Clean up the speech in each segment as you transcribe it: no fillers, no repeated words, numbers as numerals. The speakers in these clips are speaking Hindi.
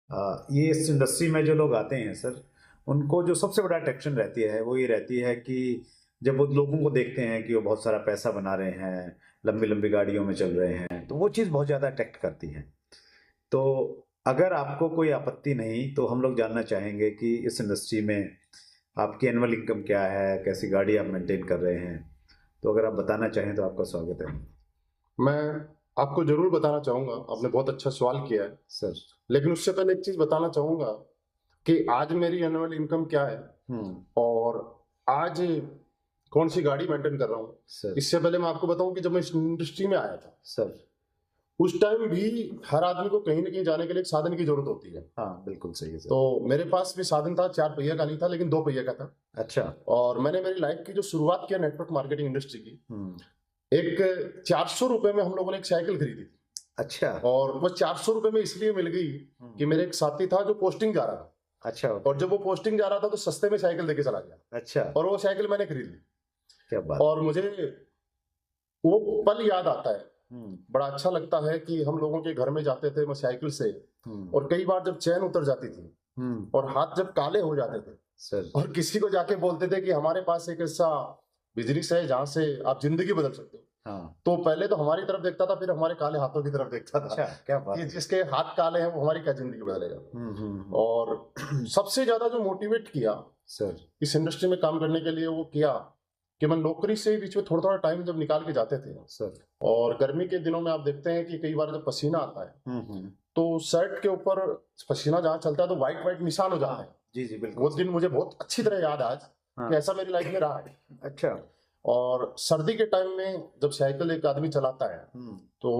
ये इस इंडस्ट्री में जो लोग आते हैं सर, उनको जो सबसे बड़ा अट्रैक्शन रहती है वो ये रहती है कि जब वो लोगों को देखते हैं कि वो बहुत सारा पैसा बना रहे हैं, लंबी लंबी गाड़ियों में चल रहे हैं, तो वो चीज़ बहुत ज़्यादा अट्रैक्ट करती है। तो अगर आपको कोई आपत्ति नहीं तो हम लोग जानना चाहेंगे कि इस इंडस्ट्री में आपकी एनुअल इनकम क्या है, कैसी गाड़ी आप मेंटेन कर रहे हैं। तो अगर आप बताना चाहें तो आपका स्वागत है। मैं आपको जरूर बताना चाहूंगा। आपने बहुत अच्छा सवाल किया है। सर। लेकिन उससे पहले एक चीज बताना चाहूंगा कि आज मेरी एनुअल इनकम क्या है और आज कौन सी गाड़ी मेंटेन कर रहा हूँ। सर। इससे पहले मैं आपको बताऊं कि जब मैं इस इंडस्ट्री में आया था सर। उस टाइम भी हर आदमी को कहीं ना कहीं जाने के लिए एक साधन की जरूरत होती है। हाँ बिल्कुल सही है सर। तो मेरे पास भी साधन था, 4 पहिया का नहीं था लेकिन 2 पहिया का था। अच्छा। और मैंने मेरी लाइफ की जो शुरुआत किया नेटवर्क मार्केटिंग इंडस्ट्री की, एक 400 रुपए में हम लोगों ने एक साइकिल खरीदी थी। अच्छा। और वो 400 रुपए में इसलिए मिल गई कि मेरे एक साथी था जो पोस्टिंग जा रहा था। अच्छा। और जब वो पोस्टिंग जा रहा था तो सस्ते में साइकिल देके चला गया। अच्छा। और वो साइकिल मैंने खरीद ली। क्या बात। और मुझे वो पल याद आता है, बड़ा अच्छा लगता है कि हम लोगों के घर में जाते थे मैं साइकिल से। और कई बार जब चैन उतर जाती थी और हाथ जब काले हो जाते थे सर। और किसी को जाके बोलते थे कि हमारे पास एक ऐसा बिजनेस है जहां से आप जिंदगी बदल सकते हो, हाँ। तो पहले तो हमारी तरफ देखता था, फिर हमारे काले हाथों की तरफ देखता था। अच्छा क्या बात कि है। जिसके हाथ काले हैं वो हमारी क्या जिंदगी बदलेगा। और सबसे ज्यादा जो मोटिवेट किया सर इस इंडस्ट्री में काम करने के लिए वो किया कि मैं नौकरी से बीच में थोड़ा थोड़ा टाइम जब निकाल के जाते थे सर। और गर्मी के दिनों में आप देखते हैं कि कई बार जब पसीना आता है तो शर्ट के ऊपर पसीना जहाँ चलता है तो व्हाइट व्हाइट निशान हो जाता है। जी जी बिल्कुल। वो दिन मुझे बहुत अच्छी तरह याद आज कि ऐसा मेरी लाइफ में रहा है। अच्छा। और सर्दी के टाइम में जब साइकिल एक आदमी चलाता है तो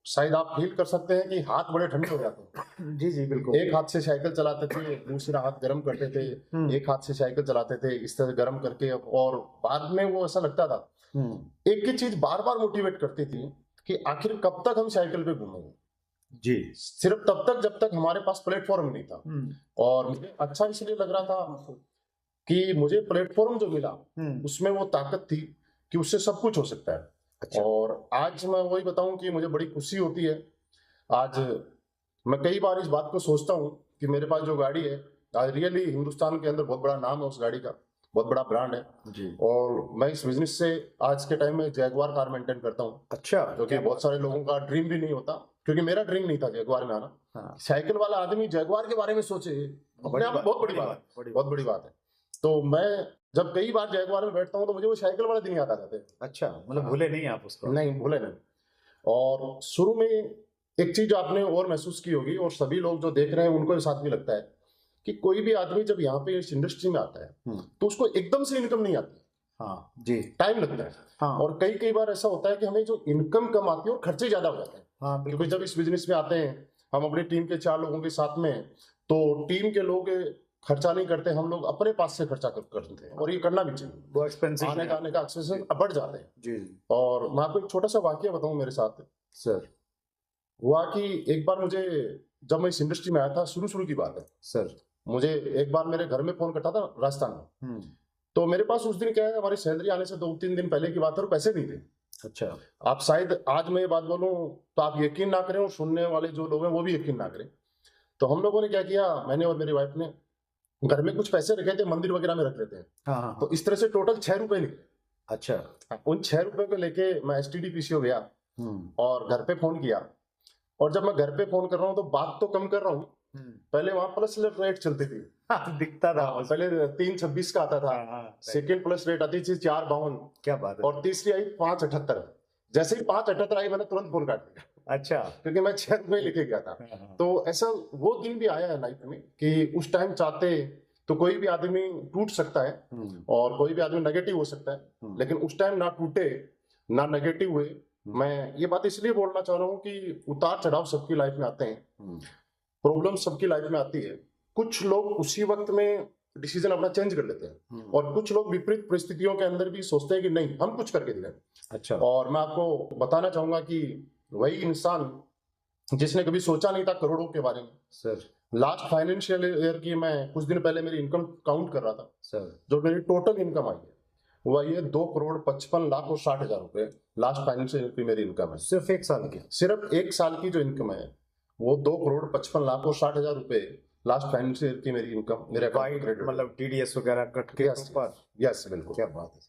शायद आप फील कर सकते हैं कि हाथ बड़े ठंडे हो जाते हैं। जी जी बिल्कुल। एक हाथ से साइकिल चलाते थे, दूसरा हाथ गर्म करते थे, एक हाथ से साइकिल चलाते थे इस तरह गर्म करके। और बाद में वो ऐसा लगता था, एक ही चीज बार बार मोटिवेट करती थी कि आखिर कब तक हम साइकिल पे घूमेंगे। जी। सिर्फ तब तक जब तक हमारे पास प्लेटफॉर्म नहीं था। और मुझे अच्छा इसलिए लग रहा था कि मुझे प्लेटफॉर्म जो मिला उसमें वो ताकत थी कि उससे सब कुछ हो सकता है। अच्छा। और आज मैं वही बताऊं कि मुझे बड़ी खुशी होती है। आज मैं कई बार इस बात को सोचता हूं कि मेरे पास जो गाड़ी है आज रियली हिंदुस्तान के अंदर बहुत बड़ा नाम है उस गाड़ी का, बहुत बड़ा ब्रांड है जी। और मैं इस बिजनेस से आज के टाइम में जैगवार कार मेंटेन करता हूँ। अच्छा। जो कि बहुत सारे लोगों का ड्रीम भी नहीं होता, क्योंकि मेरा ड्रीम नहीं था जैगवार में आना। हाँ। साइकिल वाला आदमी जैगवार के बारे में सोचे अपने आप में बहुत बड़ी बात है, बहुत बड़ी बात है। तो मैं जब कई बार जैगवार में बैठता हूँ तो मुझे वो साइकिल वाले दिन याद आ जाते हैं। अच्छा, मतलब भूले नहीं आप उसको। नहीं भूले नहीं। और शुरू में एक चीज आपने और महसूस की होगी और सभी लोग जो देख रहे हैं उनको साथ भी लगता है कि कोई भी आदमी जब यहाँ पे इस इंडस्ट्री में आता है तो उसको एकदम से इनकम नहीं आती। हाँ जी। टाइम लगता है। हाँ। और कई कई बार ऐसा होता है कि हमें जो इनकम कम आती है और खर्चे ज्यादा हो जाते हैं। हाँ क्योंकि जब इस बिजनेस में आते हैं हम अपनी टीम के 4 लोगों के साथ में, तो टीम के लोग खर्चा नहीं करते, हम लोग अपने पास से खर्चा करते हैं और ये करना भी चाहिए। वो एक्सपेंसिव आने का एक्सपेंसिव बढ़ जाते हैं। जी। और मैं आपको एक छोटा सा वाकया बताऊं मेरे साथ। सर। हुआ कि एक बार मुझे, जब मैं इस इंडस्ट्री में आया था शुरू शुरू की बात है, सर। मुझे एक बार मेरे घर में फोन करता था राजस्थान में। तो मेरे पास उस दिन क्या है, हमारी सैलरी आने से 2-3 दिन पहले की बात है और पैसे नहीं थे। अच्छा। आप शायद आज मैं ये बात बोलूं तो आप यकीन ना करें और सुनने वाले जो लोग हैं वो भी यकीन ना करें। तो हम लोगों ने क्या किया, मैंने और मेरी वाइफ ने घर में कुछ पैसे रखे थे, मंदिर वगैरह में रख लेते हैं। हाँ हाँ। तो इस तरह से टोटल 6 रुपए निकले। अच्छा। उन 6 रुपए को लेके मैं एसटीडी पीसीओ गया और घर पे फोन किया। और जब मैं घर पे फोन कर रहा हूँ तो बात तो कम कर रहा हूँ, पहले वहां प्लस रेट चलती थी। दिखता था। पहले 3.26 का आता था, सेकंड प्लस रेट आती थी 4.52। क्या बात है। और तीसरी आई 5.78। जैसे ही 5.78 आई मैंने तुरंत फोन काट दिया। अच्छा। क्योंकि मैं 6 रुपए लेके गया था। तो ऐसा वो दिन भी आया है लाइफ में कि उस टाइम चाहते तो कोई भी आदमी टूट सकता है और कोई भी आदमी नेगेटिव हो सकता है, लेकिन उस टाइम ना टूटे ना नेगेटिव हुए। मैं ये बात इसलिए बोलना चाह रहा हूँ कि उतार चढ़ाव सबकी लाइफ में आते हैं, प्रॉब्लम सबकी लाइफ में आती है। कुछ लोग उसी वक्त में डिसीजन अपना चेंज कर लेते हैं और कुछ लोग विपरीत परिस्थितियों के अंदर भी सोचते हैं कि नहीं हम कुछ करके दिखाएं। अच्छा। और मैं आपको बताना चाहूंगा कि वही इंसान जिसने कभी सोचा नहीं था करोड़ों के बारे में। सर। लास्ट फाइनेंशियल ईयर की मैं कुछ दिन पहले मेरी इनकम काउंट कर रहा था सर। जो मेरी टोटल इनकम आई है वह ये 2,55,60,60,000 रुपए लास्ट फाइनेंशियल ईयर की मेरी इनकम है। सिर्फ एक साल की। सिर्फ एक साल की जो इनकम है वो 2,55,00,000 और 60,000 रुपए लास्ट फाइनेंशियल ईयर की मेरी इनकम मेरे अकाउंट क्रेडिट, मतलब टीडीएस वगैरह कट के ऊपर। यस बिल्कुल, क्या बात है,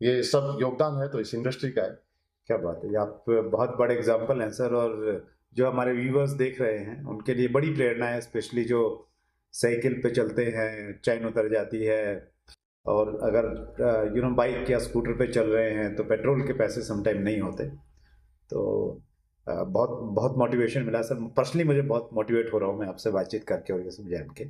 ये सब योगदान है तो इस इंडस्ट्री का है। क्या बात है, ये आप बहुत बड़े एग्जाम्पल हैं सर। और जो हमारे व्यूवर्स देख रहे हैं उनके लिए बड़ी प्रेरणा है, स्पेशली जो साइकिल पे चलते हैं, चैन उतर जाती है, और अगर बाइक या स्कूटर पे चल रहे हैं तो पेट्रोल के पैसे समटाइम नहीं होते। तो बहुत बहुत मोटिवेशन मिला सर। पर्सनली मुझे बहुत मोटिवेट हो रहा हूँ मैं आपसे बातचीत करके और ये सब जान के।